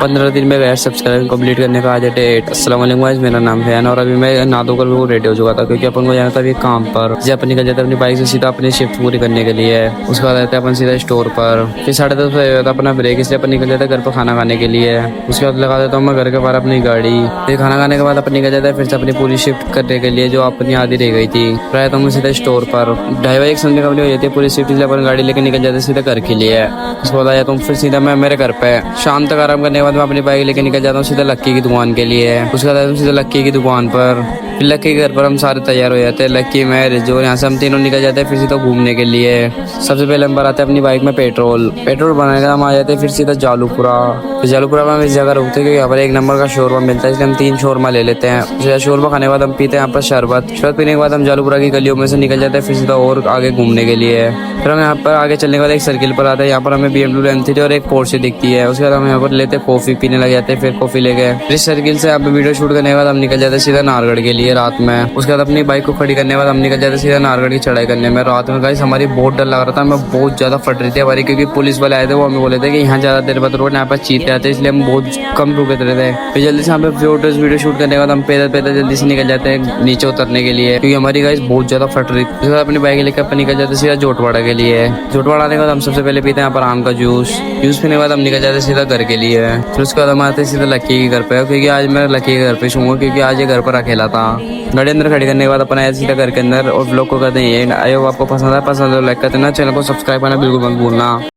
15 दिन में गया सब्सक्राइब कंप्लीट करने का आज डेट। अस्सलाम वालेकुम गाइस, मेरा नाम है और अभी मैं नहा धोकर बिल्कुल रेडी हो चुका था क्योंकि अपन को जाना था अभी काम पर। जब अपन निकल जाते अपनी बाइक से सीधा अपनी शिफ्ट पूरी करने के लिए। उसके बाद आते अपन सीधा स्टोर पर। फिर 10:30 बजे होता अपना ब्रेक, इसलिए अपन निकल जाते घर पर खाना खाने के लिए। उसके बाद लगा देता हूँ मैं घर के बाहर अपनी गाड़ी। फिर खाना खाने के बाद अपन निकल जाता है फिर से अपनी पूरी शिफ्ट करने के लिए जो अपनी आधी रह गई थी। फिर आया तो मैं सीधा स्टोर पर 2:30 बजे समझे कंप्लीट हो जाती है पूरी शिफ्ट, इसलिए अपन गाड़ी लेकर निकल जाते सीधा घर के लिए। उसके बाद आया तो फिर सीधा मैं मेरे घर पे शाम तक आराम करने के बाद मैं अपनी बाइक लेके निकल जाता हूँ सीधा लक्की की दुकान के लिए। उसके बाद हम सीधा लक्की की दुकान पर। फिर लक्की के घर पर हम सारे तैयार हो जाते हैं। लक्की मैं रिजो यहाँ से हम तीनों निकल जाते हैं फिर सीधा घूमने के लिए। सबसे पहले हम भराते हैं अपनी बाइक में पेट्रोल बनाने का हम आ जाते हैं फिर सीधा जालूपुरा। फिर जालूपुरा में हम इस जगह रुकते हैं क्योंकि यहाँ पर 1 नंबर का शोरमा मिलता है, इसलिए हम 3 शोरमा ले लेते हैं। फिर शोरमा खाने के बाद हम पीते हैं यहाँ पर शरबत पीने के बाद हम जालूपुरा की गलियों में से निकल जाते हैं फिर सीधा और आगे घूमने के लिए। फिर हम यहाँ पर आगे चलने के बाद एक सर्किल पर आते हैं, यहाँ पर हमें BMW M3 और एक पोर्शे दिखती है। उसके बाद हम यहाँ पर लेते हैं कॉफी पीने लग जाते हैं। फिर कॉफी लेके फिर इस सर्किल से यहाँ पे वीडियो शूट करने के बाद हम निकल जाते हैं सीधा नाहरगढ़ के लिए रात में। उसके बाद अपनी बाइक को खड़ी करने के बाद हम निकल जाते सीधा नाहरगढ़ की चढ़ाई करने में। रात में गाइस हमारी बहुत डर लग रहा था, मैं बहुत ज्यादा फट रही थी हमारी, क्योंकि पुलिस वाले आए थे वो हमें बोले थे कि यहाँ ज्यादा देर बाद रोड यहाँ पर चीते आते हैं, इसलिए हम बहुत कम रुके रहे थे। फिर जल्दी से यहाँ पे वीडियो शूट करने के बाद हम पैदल जल्दी से निकल जाते हैं नीचे उतरने के लिए, क्योंकि हमारी गाइस बहुत ज्यादा फट रही थी। अपनी बाइक लेकर अपन निकल जाते सीधा जोटवाड़ा के लिए। जोटवाड़ा आने के बाद हम सबसे पहले पीते हैं यहाँ पर आम का जूस पीने के बाद हम निकल जाते सीधा घर के लिए। फिर उसके बाद हम आते सीधा लक्की के घर पे, क्योंकि आज मैं लक्की के घर पे सोऊंगा क्योंकि आज ये घर पर अकेला था। गाड़ी अंदर खड़ी करने के बाद अपन आए सीधा घर के अंदर और ब्लॉग को करते हैं। आई होप आपको पसंद है, पसंद है लाइक करते ना, चैनल को सब्सक्राइब करना बिल्कुल मत भूलना।